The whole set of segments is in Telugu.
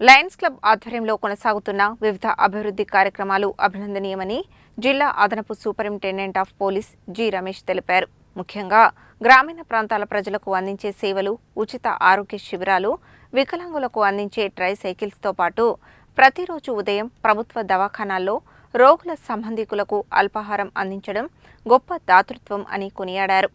లయన్స్ క్లబ్ ఆధ్వర్యంలో కొనసాగుతున్న వివిధ అభివృద్ధి కార్యక్రమాలు అభినందనీయమని జిల్లా అదనపు superintendent of police G Ramesh తెలిపారు. ముఖ్యంగా గ్రామీణ ప్రాంతాల ప్రజలకు అందించే సేవలు, ఉచిత ఆరోగ్య శిబిరాలు, వికలాంగులకు అందించే ట్రై సైకిల్స్తో పాటు ప్రతిరోజు ఉదయం ప్రభుత్వ దవాఖానాల్లో రోగుల సంబంధికులకు అల్పాహారం అందించడం గొప్ప దాతృత్వం అని కొనియాడారు.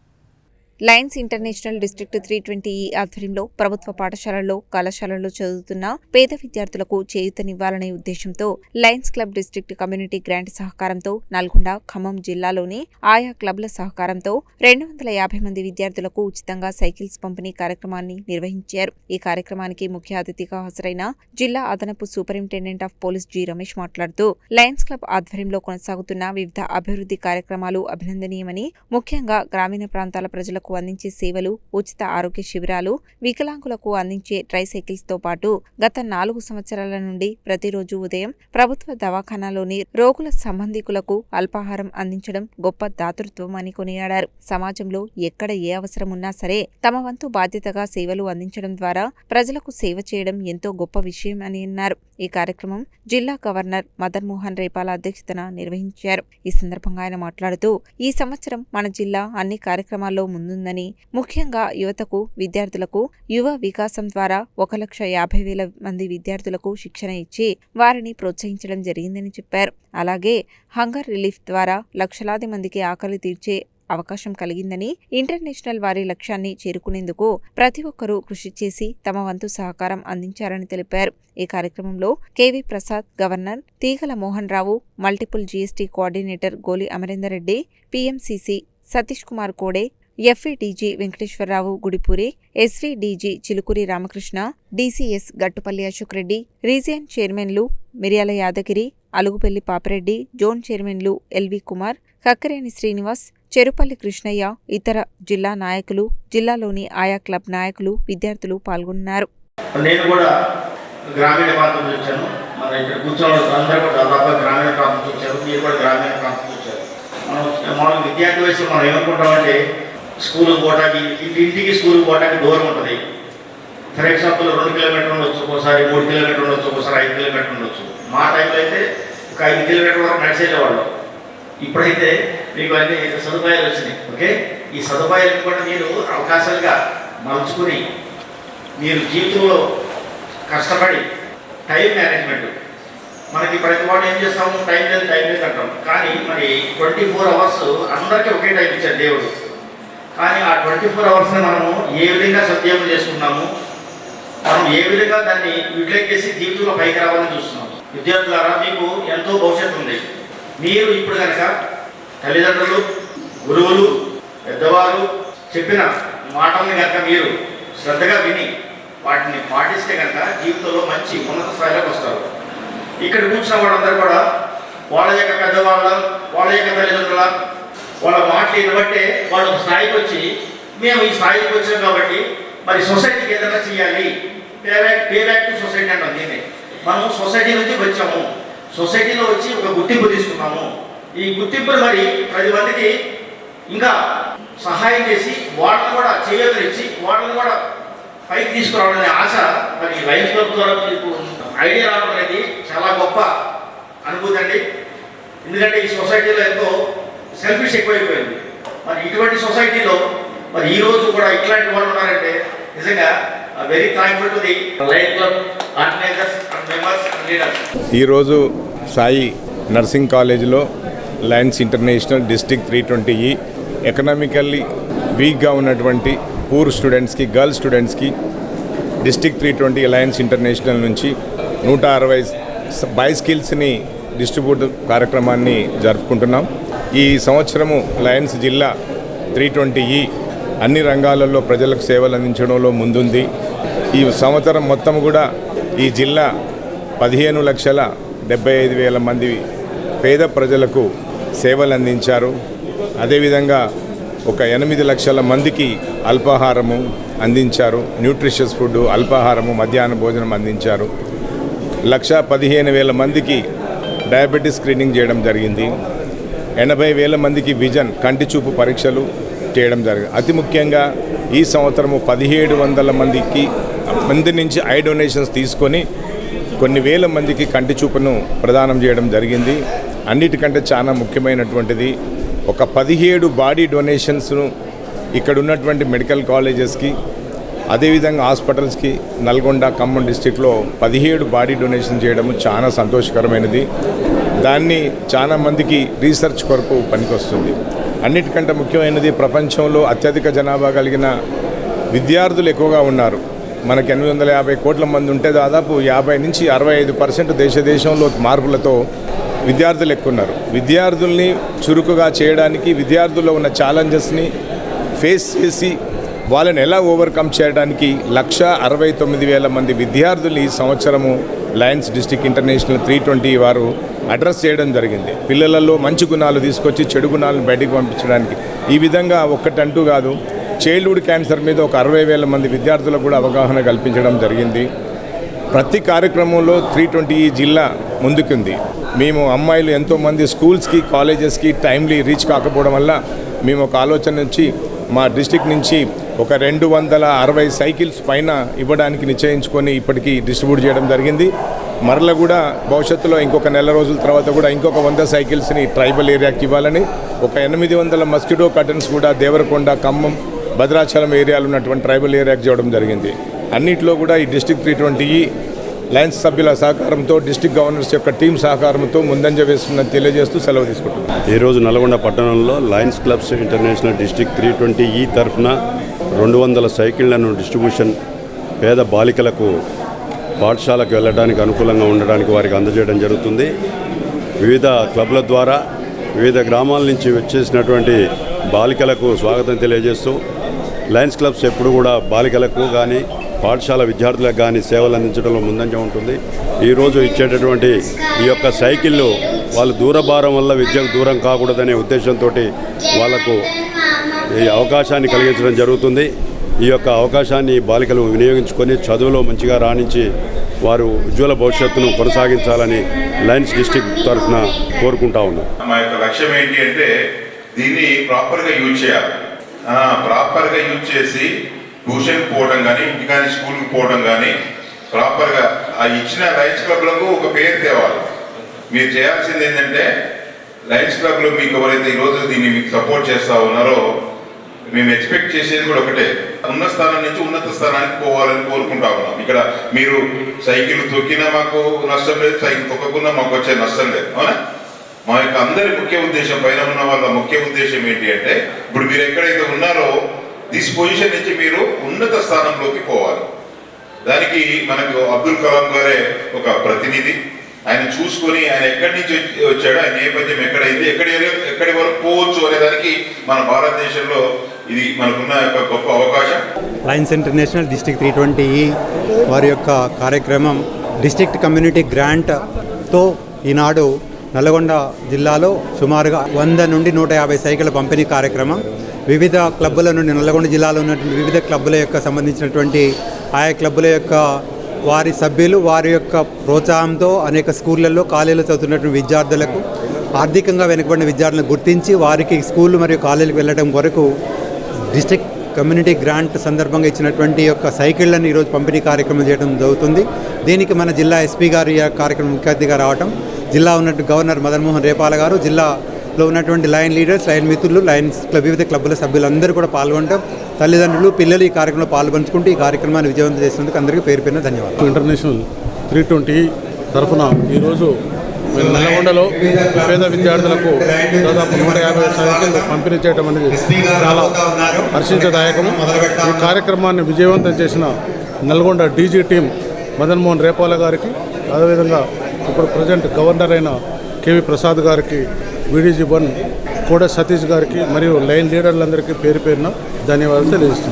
లయన్స్ ఇంటర్నేషనల్ డిస్ట్రిక్ట్ 320E ఆధ్వర్యంలో ప్రభుత్వ పాఠశాలల్లో, కళాశాలల్లో చదువుతున్న పేద విద్యార్థులకు చేయూతనివ్వాలనే ఉద్దేశంతో Lions club district community grant సహకారంతో నల్గొండ, ఖమ్మం జిల్లాలోని ఆయా క్లబ్ల సహకారంతో 250 మంది విద్యార్థులకు ఉచితంగా సైకిల్స్ పంపిణీ కార్యక్రమాన్ని నిర్వహించారు. ఈ కార్యక్రమానికి ముఖ్య అతిథిగా హాజరైన జిల్లా అదనపు superintendent of police G Ramesh మాట్లాడుతూ లయన్స్ క్లబ్ ఆధ్వర్యంలో కొనసాగుతున్న వివిధ అభివృద్ధి కార్యక్రమాలు అభినందనీయమని, ముఖ్యంగా గ్రామీణ ప్రాంతాల ప్రజలకు అందించే సేవలు, ఉచిత ఆరోగ్య శిబిరాలు, వికలాంగులకు అందించే ట్రై సైకిల్స్ తో పాటు గత 4 సంవత్సరాల నుండి ప్రతిరోజు ఉదయం ప్రభుత్వ దవాఖానాలోని రోగుల సంబంధికులకు అల్పాహారం అందించడం గొప్ప దాతృత్వం అని కొనియాడారు. సమాజంలో ఎక్కడ ఏ అవసరం ఉన్నా సరే తమ వంతు బాధ్యతగా సేవలు అందించడం ద్వారా ప్రజలకు సేవ చేయడం ఎంతో గొప్ప విషయం అని అన్నారు. ఈ కార్యక్రమం జిల్లా గవర్నర్ మదన్ మోహన్ రేపాల అధ్యక్షతన నిర్వహించారు. ఈ సందర్భంగా ఆయన మాట్లాడుతూ ఈ సంవత్సరం మన జిల్లా అన్ని కార్యక్రమాల్లో ముందుందని, ముఖ్యంగా యువతకు, విద్యార్థులకు యువ వికాసం ద్వారా 1,50,000 మంది విద్యార్థులకు శిక్షణ ఇచ్చి వారిని ప్రోత్సహించడం జరిగిందని చెప్పారు. అలాగే హంగర్ రిలీఫ్ ద్వారా లక్షలాది మందికి ఆకలి తీర్చే అవకాశం కలిగిందని, ఇంటర్నేషనల్ వారి లక్ష్యాన్ని చేరుకునేందుకు ప్రతి ఒక్కరూ కృషి చేసి తమ వంతు సహకారం అందించారని తెలిపారు. ఈ కార్యక్రమంలో కెవి ప్రసాద్, గవర్నర్ తీగల Mohan Rao, multiple GST coordinator గోలి అమరేందర్ రెడ్డి, పిఎంసిసి సతీష్ కుమార్ కోడే, ఎఫ్ఈడీజీ వెంకటేశ్వరరావు గుడిపూరి, ఎస్వీడీజీ చిలుకూరి రామకృష్ణ, డీసీఎస్ గట్టుపల్లి అశోక్ రెడ్డి, రీజియన్ చైర్మన్లు మిర్యాల యాదగిరి, అలుగుపెల్లి పాపిరెడ్డి, జోన్ చైర్మన్లు ఎల్వి కుమార్, కక్కరేని శ్రీనివాస్, చెరుపల్లి కృష్ణయ్య, ఇతర జిల్లా నాయకులు, జిల్లాలోని ఆయా క్లబ్ నాయకులు, విద్యార్థులు పాల్గొన్నారు. నేను కూడా గ్రామీణ ప్రాంతం నుంచి వచ్చాను. మన ఇక్కడ కూర్చోవడం అందరూ కూడా దాదాపు గ్రామీణ ప్రాంతం నుంచి వచ్చారు. మీరు కూడా గ్రామీణ ప్రాంతం నుంచి వచ్చారు. మనం విద్యార్థి వయసులో మనం ఏమనుకుంటామంటే స్కూల్ పోటాకి, ఇంటికి స్కూల్ పోటాకి దూరం ఉంటుంది. ఫర్ ఎగ్జాంపుల్ 2 కిలోమీటర్లు ఉండొచ్చు, ఒకసారి 3 కిలోమీటర్లు ఉండొచ్చు, ఒకసారి 5 కిలోమీటర్లు ఉండొచ్చు. మా టైంలో అయితే ఒక 5 కిలోమీటర్ల వరకు నడిచేవాళ్ళం. ఇప్పుడైతే మీకు అన్ని సదుపాయాలు వచ్చినాయి. ఓకే, ఈ సదుపాయాలను కూడా మీరు అవకాశాలుగా మలుచుకుని మీరు జీవితంలో కష్టపడి టైం మేనేజ్మెంట్, మనకి ప్రతి వాడు ఏం చేస్తాము, టైం లేదు అంటాం. కానీ మరి 24 అవర్స్ అందరికీ ఒకే టైం ఇచ్చారు దేవుడు. కానీ ఆ 24 అవర్స్ని మనము ఏ విధంగా సద్వినియోగం చేసుకున్నాము, మనం ఏ విధంగా దాన్ని యూటిలైజ్ చేసి జీవితంలో పైకి రావాలని చూస్తున్నాము. విద్యార్థులారా, మీకు ఎంతో భవిష్యత్తు ఉంది. మీరు ఇప్పుడు కనుక తల్లిదండ్రులు, గురువులు, పెద్దవారు చెప్పిన మాటల్ని కనుక మీరు శ్రద్ధగా విని వాటిని పాటిస్తే కనుక జీవితంలో మంచి ఉన్నత స్థాయిలోకి వస్తారు. ఇక్కడ కూర్చున్న వాళ్ళందరూ కూడా వాళ్ళ యొక్క పెద్దవాళ్ళ, వాళ్ళ యొక్క తల్లిదండ్రుల వాళ్ళ మాటలు వినబట్టే వాళ్ళు ఒక స్థాయికి వచ్చి మేము ఈ స్థాయికి వచ్చాం కాబట్టి మరి సొసైటీకి ఏదైనా చేయాలి, పే బ్యాక్ టు సొసైటీ అంటాం. దీన్ని మనం సొసైటీ నుంచి వచ్చాము, సొసైటీలో వచ్చి ఒక గుర్తింపు తీసుకున్నాము. ఈ గుర్తింపును మరి 10 మందికి ఇంకా సహాయం చేసి వాళ్ళని కూడా చేయూతనిచ్చి వాళ్ళని కూడా పైకి తీసుకురావాలనే ఆశ మరి లయన్స్ క్లబ్ ద్వారా మీకు ఐడియా రావడం అనేది చాలా గొప్ప అనుభూతి అండి. ఎందుకంటే ఈ సొసైటీలో ఎంతో సెల్ఫిష్ ఎక్కువైపోయింది. మరి ఇటువంటి సొసైటీలో మరి ఈ రోజు కూడా ఇట్లాంటి వాళ్ళు ఉన్నారంటే నిజంగా very thankful to the Lions club organisers and members and leaders. ఈరోజు సాయి నర్సింగ్ కాలేజీలో Lions international district 320E economically వీక్గా ఉన్నటువంటి పూర్ స్టూడెంట్స్కి, గర్ల్స్ స్టూడెంట్స్కి డిస్ట్రిక్ట్ 320 లయన్స్ ఇంటర్నేషనల్ నుంచి 160 బైస్కిల్స్ని డిస్ట్రిబ్యూట్ కార్యక్రమాన్ని జరుపుకుంటున్నాం. ఈ సంవత్సరము లయన్స్ జిల్లా 320E అన్ని రంగాలలో ప్రజలకు సేవలు అందించడంలో ముందుంది. ఈ సంవత్సరం మొత్తం కూడా ఈ జిల్లా 15,75,000 మంది పేద ప్రజలకు సేవలు అందించారు. అదేవిధంగా ఒక 8 లక్షల మందికి అల్పాహారము అందించారు, న్యూట్రిషియస్ ఫుడ్, అల్పాహారము, మధ్యాహ్న భోజనం అందించారు. 1,15,000 మందికి డయాబెటీస్ స్క్రీనింగ్ చేయడం జరిగింది. 80,000 మందికి విజన్, కంటి చూపు పరీక్షలు చేయడం జరిగింది. అతి ముఖ్యంగా ఈ సంవత్సరము 1,700 మంది నుంచి ఐ డొనేషన్స్ తీసుకొని కొన్ని వేల మందికి కంటి చూపును ప్రదానం చేయడం జరిగింది. అన్నిటికంటే చాలా ముఖ్యమైనటువంటిది ఒక 17 బాడీ డొనేషన్స్ను ఇక్కడ ఉన్నటువంటి మెడికల్ కాలేజెస్కి, అదేవిధంగా హాస్పిటల్స్కి నల్గొండ, ఖమ్మం డిస్టిక్లో 17 బాడీ డొనేషన్ చేయడం చాలా సంతోషకరమైనది. దాన్ని చాలా మందికి రీసెర్చ్ కొరకు పనికొస్తుంది. అన్నిటికంటే ముఖ్యమైనది ప్రపంచంలో అత్యధిక జనాభా కలిగిన విద్యార్థులు ఎక్కువగా ఉన్నారు. మనకి 850 కోట్ల మంది ఉంటే దాదాపు 50 నుంచి 65% దేశంలో మార్పులతో విద్యార్థులు ఎక్కువ ఉన్నారు. విద్యార్థుల్ని చురుకుగా చేయడానికి, విద్యార్థుల్లో ఉన్న ఛాలెంజెస్ని ఫేస్ చేసి వాళ్ళని ఎలా ఓవర్కమ్ చేయడానికి 1,69,000 మంది విద్యార్థులు ఈ సంవత్సరము లయన్స్ డిస్ట్రిక్ట్ ఇంటర్నేషనల్ 320 వారు అడ్రస్ చేయడం జరిగింది. పిల్లలలో మంచి గుణాలు తీసుకొచ్చి చెడు గుణాలను బయటికి పంపించడానికి. ఈ విధంగా ఒక్కటంటూ కాదు, చైల్డ్హుడ్ క్యాన్సర్ మీద ఒక 60,000 మంది విద్యార్థులకు కూడా అవగాహన కల్పించడం జరిగింది. ప్రతి కార్యక్రమంలో 320 జిల్లా ముందుకుంది. మేము అమ్మాయిలు ఎంతోమంది స్కూల్స్కి, కాలేజెస్కి టైమ్లీ రీచ్ కాకపోవడం వల్ల మేము ఒక ఆలోచన నుంచి మా డిస్ట్రిక్ట్ నుంచి ఒక 260 సైకిల్స్ పైన ఇవ్వడానికి నిశ్చయించుకొని ఇప్పటికీ డిస్ట్రిబ్యూట్ చేయడం జరిగింది. మరల కూడా భవిష్యత్తులో ఇంకొక నెల రోజుల తర్వాత కూడా ఇంకొక 100 సైకిల్స్ని ట్రైబల్ ఏరియాకి ఇవ్వాలని, ఒక 800 మస్కిటో కర్టన్స్ కూడా దేవరకొండ, ఖమ్మం, భద్రాచలం ఏరియాలో ఉన్నటువంటి ట్రైబల్ ఏరియాకి చేయడం జరిగింది. అన్నింటిలో కూడా ఈ డిస్ట్రిక్ట్ 320 లయన్స్ సభ్యుల సహకారంతో, డిస్ట్రిక్ట్ గవర్నర్స్ యొక్క టీం సహకారంతో ముందంజ వేస్తుందని తెలియజేస్తూ సెలవు తీసుకుంటున్నాం. ఈరోజు నల్గొండ పట్టణంలో లయన్స్ క్లబ్స్ ఇంటర్నేషనల్ డిస్ట్రిక్ట్ 320 తరఫున 200 సైకిళ్లను డిస్ట్రిబ్యూషన్ పేద బాలికలకు పాఠశాలకు వెళ్ళడానికి అనుకూలంగా ఉండడానికి వారికి అందజేయడం జరుగుతుంది. వివిధ క్లబ్ల ద్వారా వివిధ గ్రామాల నుంచి వచ్చేసినటువంటి బాలికలకు స్వాగతం తెలియజేస్తూ లయన్స్ క్లబ్స్ ఎప్పుడు కూడా బాలికలకు కానీ పాఠశాల విద్యార్థులకు కానీ సేవలు అందించడంలో ముందంజ ఉంటుంది. ఈరోజు ఇచ్చేటటువంటి ఈ యొక్క సైకిళ్ళు వాళ్ళు దూరభారం వల్ల విద్యకు దూరం కాకూడదనే ఉద్దేశంతో వాళ్లకు ఈ అవకాశాన్ని కలిగించడం జరుగుతుంది. ఈ యొక్క అవకాశాన్ని బాలికలు వినియోగించుకొని చదువులో మంచిగా రాణించి వారు ఉజ్వల భవిష్యత్తును కొనసాగించాలని లయన్స్ డిస్ట్రిక్ట్ తరఫున కోరుకుంటా ఉన్నాం. మా యొక్క లక్ష్యం ఏంటి అంటే దీన్ని ప్రాపర్గా యూజ్ చేయాలి. ప్రాపర్గా యూజ్ చేసి ట్యూషన్కి పోవడం కానీ, ఇంటి కానీ స్కూల్కి పోవడం కానీ ప్రాపర్గా ఆ ఇచ్చిన లయన్స్ క్లబ్లకు ఒక పేరు తేవాలి. మీరు చేయాల్సింది ఏంటంటే లయన్స్ క్లబ్లో మీకు ఎవరైతే ఈరోజు దీన్ని మీకు సపోర్ట్ చేస్తూ ఉన్నారో మేము ఎక్స్పెక్ట్ చేసేది కూడా ఒకటే, ఉన్న స్థానం నుంచి ఉన్నత స్థానానికి పోవాలని కోరుకుంటా ఉన్నాం. ఇక్కడ మీరు సైకిల్ తొక్కినా మాకు నష్టం లేదు, సైకిల్ తొక్కకున్నా మాకు వచ్చే నష్టం లేదు. అవునా? మా యొక్క అందరి ముఖ్య ఉద్దేశం, పైన ఉన్న వాళ్ళ ముఖ్య ఉద్దేశం ఏంటి అంటే ఇప్పుడు మీరు ఎక్కడైతే ఉన్నారో దిస్ పొజిషన్ నుంచి మీరు ఉన్నత స్థానంలోకి పోవాలి. దానికి మనకు అబ్దుల్ కలాం గారే ఒక ప్రతినిధి. ఆయన చూసుకొని ఆయన ఎక్కడి నుంచి వచ్చాడో, ఆయన నేపథ్యం ఎక్కడైంది, ఎక్కడి వరకు పోవచ్చు అనే దానికి మన భారతదేశంలో ఇది మనకున్న ఒక గొప్ప అవకాశం. లయన్స్ ఇంటర్నేషనల్ డిస్ట్రిక్ట్ 320 వారి యొక్క కార్యక్రమం డిస్ట్రిక్ట్ కమ్యూనిటీ గ్రాంట్తో ఈనాడు నల్గొండ జిల్లాలో సుమారుగా 100 నుండి 150 సైకిళ్ళ పంపిణీ కార్యక్రమం వివిధ క్లబ్బుల నుండి, నల్గొండ జిల్లాలో ఉన్నటువంటి వివిధ క్లబ్బుల యొక్క సంబంధించినటువంటి ఆయా క్లబ్బుల యొక్క వారి సభ్యులు వారి యొక్క ప్రోత్సాహంతో అనేక స్కూళ్ళల్లో, కాలేజీలో చదువుతున్నటువంటి విద్యార్థులకు, ఆర్థికంగా వెనుకబడిన విద్యార్థులను గుర్తించి వారికి స్కూళ్ళు మరియు కాలేజీలకు వెళ్ళడం కొరకు డిస్ట్రిక్ట్ కమ్యూనిటీ గ్రాంట్ సందర్భంగా ఇచ్చినటువంటి యొక్క సైకిళ్లను ఈరోజు పంపిణీ కార్యక్రమం చేయడం జరుగుతుంది. దీనికి మన జిల్లా ఎస్పీ గారు ఈ కార్యక్రమం ముఖ్య అతిథిగా రావటం, జిల్లా ఉన్నట్టు గవర్నర్ మదన్ మోహన్ రేపాల గారు, జిల్లాలో ఉన్నటువంటి లయన్ లీడర్స్, లయన్ మిత్రులు, లయన్స్ వివిధ క్లబ్బుల సభ్యులందరూ కూడా పాల్గొనడం, తల్లిదండ్రులు, పిల్లలు ఈ కార్యక్రమంలో పాల్పంచుకుంటూ ఈ కార్యక్రమాన్ని విజయవంతం చేసినందుకు అందరికీ పేరు పేరున ధన్యవాదాలు. ఇంటర్నేషనల్ 320 తరఫున ఈరోజు నల్గొండలో పేద విద్యార్థులకు దాదాపు 150 సైకిళ్ళు పంపిణీ చేయడం అనేది చాలా హర్షించదాయకము. ఈ కార్యక్రమాన్ని విజయవంతం చేసిన నల్గొండ డీజీ టీం మదన్ మోహన్ రేపాల గారికి, అదేవిధంగా ఇప్పుడు ప్రజెంట్ గవర్నర్ అయిన కేవీ ప్రసాద్ గారికి, వీడీజీ 1 కోడ సతీష్ గారికి మరియు లైన్ లీడర్లందరికీ పేరు పేరున ధన్యవాదాలు తెలియజేస్తున్నాను.